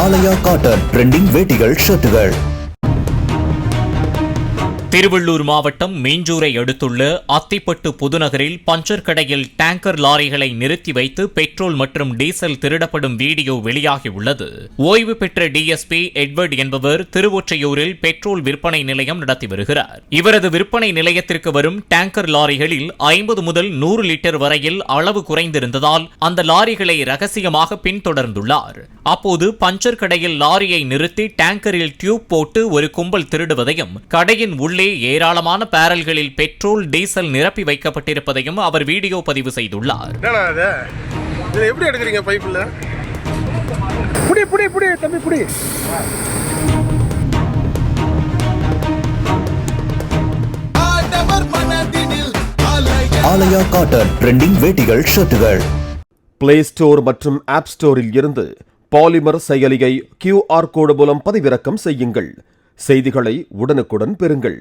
ஆலயா cotton trending வேட்டிகள் ஷர்ட்டுகள். Tiruvallur மாவட்டம் மீஞ்சூரை அடுத்துள்ள Athipattu புதுநகரில் puncture கடையில் டேங்கர் லாரிகளை நிறுத்தி வைத்து பெட்ரோல் மற்றும் டீசல் திருடப்படும் வீடியோ வெளியாகியுள்ளது. ஓய்வு பெற்ற டிஎஸ்பி எட்வர்ட் என்பவர் திருவொற்றையூரில் பெட்ரோல் விற்பனை நிலையம் நடத்தி வருகிறார். இவரது விற்பனை நிலையத்திற்கு வரும் டேங்கர் லாரிகளில் 50 முதல் 100 லிட்டர் வரையில் அளவு குறைந்திருந்ததால் அந்த லாரிகளை ரகசியமாக பின்தொடர்ந்துள்ளார். அப்போது பஞ்சர் கடையில் லாரியை நிறுத்தி டேங்கரில் டியூப் போட்டு ஒரு கும்பல் திருடுவதையும், கடையின் உள்ளே ஏராளமான பேரல்களில் பெட்ரோல் டீசல் நிரப்பி வைக்கப்பட்டிருப்பதையும் அவர் வீடியோ பதிவு செய்துள்ளார். எப்படி எடுக்கிறீங்க பைப்புல? புடி புடி புடி தம்பி புடி. ஆலயா காட்டன் ட்ரெண்டிங் வேட்டிகள் ஷர்ட்டுகள். பிளே ஸ்டோர் மற்றும் ஆப் ஸ்டோரில் இருந்து பாலிமர் செயலியை QR கோடு மூலம் பதிவிறக்கம் செய்யுங்கள். செய்திகளை உடனுக்குடன் பெறுங்கள்.